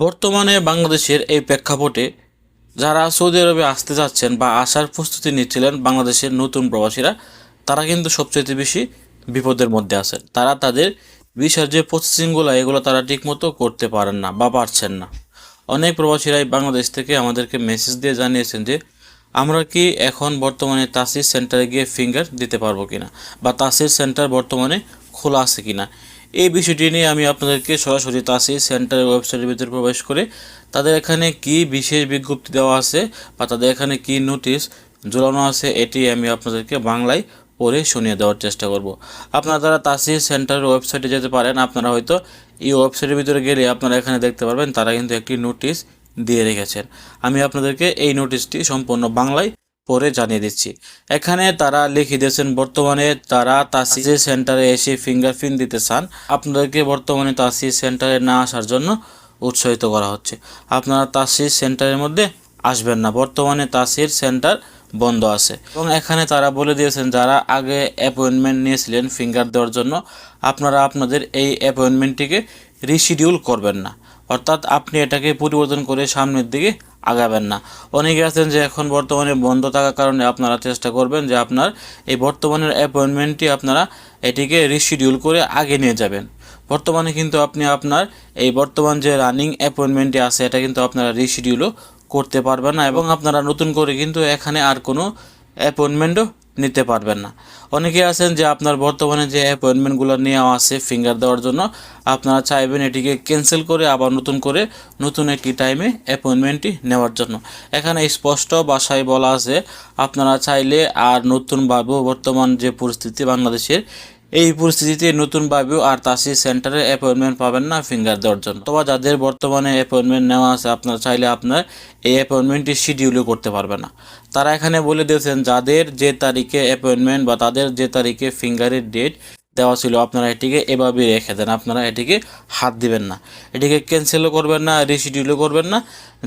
বর্তমানে বাংলাদেশের এই প্রেক্ষাপটে যারা সৌদি আরবে আসতে যাচ্ছেন বা আসার প্রস্তুতি নিচ্ছিলেন বাংলাদেশের নতুন প্রবাসীরা, তারা কিন্তু সবচেয়ে বেশি বিপদের মধ্যে আছেন। তারা তাদের ভিসার যে প্রসেসিংগুলো এগুলো তারা ঠিকমতো করতে পারেন না বা পারছেন না। অনেক প্রবাসীরাই বাংলাদেশ থেকে আমাদেরকে মেসেজ দিয়ে জানিয়েছেন যে আমরা কি এখন বর্তমানে তাসির সেন্টারে গিয়ে ফিঙ্গার দিতে পারবো কিনা, বা তাসির সেন্টার বর্তমানে খোলা আছে কিনা। এই বিষয়টি নিয়ে আমি আপনাদেরকে সরাসরি তাসির সেন্টারের ওয়েবসাইটের ভিতরে প্রবেশ করে তাদের এখানে কি বিশেষ বিজ্ঞপ্তি দেওয়া আছে বা তাদের এখানে কি নোটিশ ঝুলানো আছে এটি আমি আপনাদেরকে বাংলায় পড়ে শুনিয়ে দেওয়ার চেষ্টা করব। আপনারা যারা তাসির সেন্টারের ওয়েবসাইটে যেতে পারেন, আপনারা হয়তো এই ওয়েবসাইটের ভিতরে গেলে আপনারা এখানে দেখতে পারবেন তারা কিন্তু একটি নোটিশ দিয়ে রেখেছেন। আমি আপনাদেরকে এই নোটিশটি সম্পূর্ণ বাংলায় পরে জানিয়ে দিচ্ছি। এখানে তারা লিখে দিয়েছেন বর্তমানে তারা তাসির সেন্টারে এসে ফিঙ্গারপ্রিন্ট দিতে চান, আপনাদেরকে বর্তমানে তাসির সেন্টারে না আসার জন্য উৎসাহিত করা হচ্ছে। আপনারা তাসির সেন্টারের মধ্যে আসবেন না, বর্তমানে তাসির সেন্টার বন্ধ আছে। এবং এখানে তারা বলে দিয়েছেন যারা আগে অ্যাপয়েন্টমেন্ট নিয়েছিলেন ফিঙ্গার দেওয়ার জন্য, আপনারা আপনাদের এই অ্যাপয়েন্টমেন্টটিকে রিশিডিউল করবেন না, অর্থাৎ আপনি এটাকে পরিবর্তন করে সামনের দিকে আগাবেন না। অনেকে আছেন যে এখন বর্তমানে বন্ধ থাকার কারণে আপনারা চেষ্টা করবেন যে আপনার এই বর্তমানের অ্যাপয়েন্টমেন্টটি আপনারা এটিকে রিশিডিউল করে আগে নিয়ে যাবেন। বর্তমানে কিন্তু আপনি আপনার এই বর্তমান যে রানিং অ্যাপয়েন্টমেন্টটি আছে এটা কিন্তু আপনারা রিশিডিউলও করতে পারবেন না, এবং আপনারা নতুন করে কিন্তু এখানে আর কোনো অ্যাপয়েন্টমেন্টও নিতে পারবেন না। অনেকে আছেন যে আপনার বর্তমানে যে অ্যাপয়েন্টমেন্টগুলো নেওয়া আছে ফিঙ্গার দেওয়ার জন্য, আপনারা চাইবেন এটিকে ক্যান্সেল করে আবার নতুন একটি টাইমে অ্যাপয়েন্টমেন্টটি নেওয়ার জন্য। এখানে স্পষ্ট ভাষায় বলা আছে আপনারা চাইলে আর নতুনভাবেও বর্তমান যে পরিস্থিতি বাংলাদেশের, এই পরিস্থিতিতে নতুনভাবেও আর তাসির সেন্টারে অ্যাপয়েন্টমেন্ট পাবেন না ফিঙ্গার দেওয়ার জন্য। অথবা যাদের বর্তমানে অ্যাপয়েন্টমেন্ট নেওয়া আছে আপনারা চাইলে আপনার এই অ্যাপয়েন্টমেন্টটি শিডিউলও করতে পারবে না। তারা এখানে বলে দিয়েছেন যাদের যে তারিখে অ্যাপয়েন্টমেন্ট বা তাদের যে তারিখে ফিঙ্গারের ডেট দেওয়া ছিল আপনারা এটিকে এভাবেই রেখে দেন, আপনারা এটিকে হাত দিবেন না, এটিকে ক্যান্সেলও করবেন না, রিশিডিউলও করবেন না,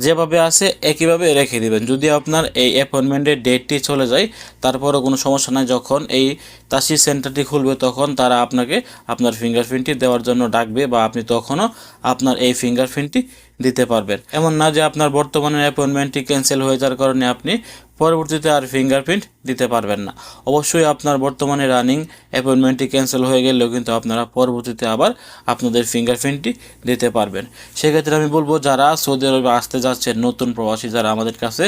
যেভাবে আছে একইভাবে রেখে দিবেন। যদি আপনার এই অ্যাপয়েন্টমেন্টের ডেটটি চলে যায় তারপরও কোনো সমস্যা নাই, যখন এই তাসির সেন্টারটি খুলবে তখন তারা আপনাকে আপনার ফিঙ্গারপ্রিন্টটি দেওয়ার জন্য ডাকবে, বা আপনি তখনও আপনার এই ফিঙ্গারপ্রিন্টটি দিতে পারবেন। এমন না যে আপনার বর্তমানে অ্যাপয়েন্টমেন্টটি ক্যান্সেল হয়ে যাওয়ার কারণে আপনি পরবর্তীতে আর ফিঙ্গারপ্রিন্ট দিতে পারবেন না। অবশ্যই আপনার বর্তমানে রানিং অ্যাপয়েন্টমেন্টটি ক্যান্সেল হয়ে গেলেও কিন্তু আপনারা পরবর্তীতে আবার আপনাদের ফিঙ্গারপ্রিন্টটি দিতে পারবেন। সেক্ষেত্রে আমি বলবো যারা সৌদি আরবে আসতে যাচ্ছেন নতুন প্রবাসী, যারা আমাদের কাছে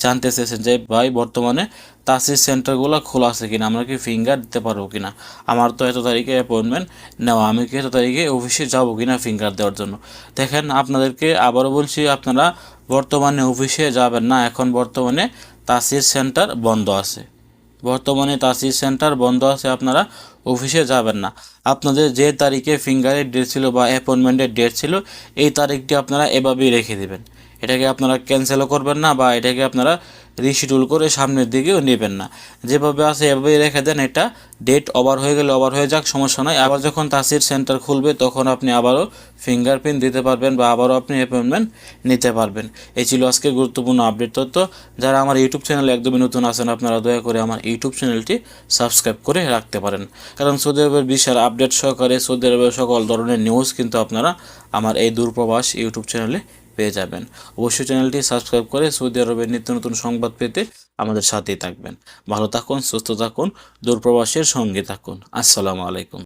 জানতে চেয়েছেন যে ভাই বর্তমানে তাসির সেন্টারগুলো খোলা আছে কিনা, আমরা কি ফিঙ্গার দিতে পারবো কিনা, আমার তো এত তারিখে অ্যাপয়েন্টমেন্ট নেওয়া, আমি কি এত তারিখে অফিসে যাবো কিনা ফিঙ্গার দেওয়ার জন্য। দেখেন আপনাদেরকে আবারও বলছি, আপনারা বর্তমানে অফিসে যাবেন না, এখন বর্তমানে তাসির সেন্টার বন্ধ আছে। বর্তমানে তাসির সেন্টার বন্ধ আছে, আপনারা অফিসে যাবেন না। আপনাদের যে তারিখে ফিঙ্গারের ডেট ছিল বা অ্যাপয়েন্টমেন্টের ডেট ছিল এই তারিখটি আপনারা এভাবেই রেখে দেবেন, এটাকে আপনারা ক্যান্সেলও করবেন না বা এটাকে আপনারা রিশিডিউল করে সামনের দিকেও নেবেন না, যেভাবে আছে এভাবেই রেখে দেন। এটা ডেট ওভার হয়ে গেলে ওভার হয়ে যাক, সমস্যা নয়। আবার যখন তাসির সেন্টার খুলবে তখন আপনি আবারও ফিঙ্গারপ্রিন্ট দিতে পারবেন বা আবারও আপনি অ্যাপয়েন্টমেন্ট নিতে পারবেন। এই ছিল আজকে গুরুত্বপূর্ণ আপডেট তথ্য। যারা আমার ইউটিউব চ্যানেলে একদমই নতুন আছেন আপনারা দয়া করে আমার ইউটিউব চ্যানেলটি সাবস্ক্রাইব করে রাখতে পারেন, কারণ সৌদি আরবের বিশাল আপডেট সহকারে সৌদি আরবের সকল ধরনের নিউজ কিন্তু আপনারা আমার এই দূরপ্রবাস ইউটিউব চ্যানেলে পেয়ে যাবেন। অবশ্যই চ্যানেলটি সাবস্ক্রাইব করে সৌদি আরবের নিত্য নতুন সংবাদ পেতে আমাদের সাথেই থাকবেন। ভালো থাকুন, সুস্থ থাকুন, দূরপ্রবাসের সঙ্গে থাকুন। আসসালামু আলাইকুম।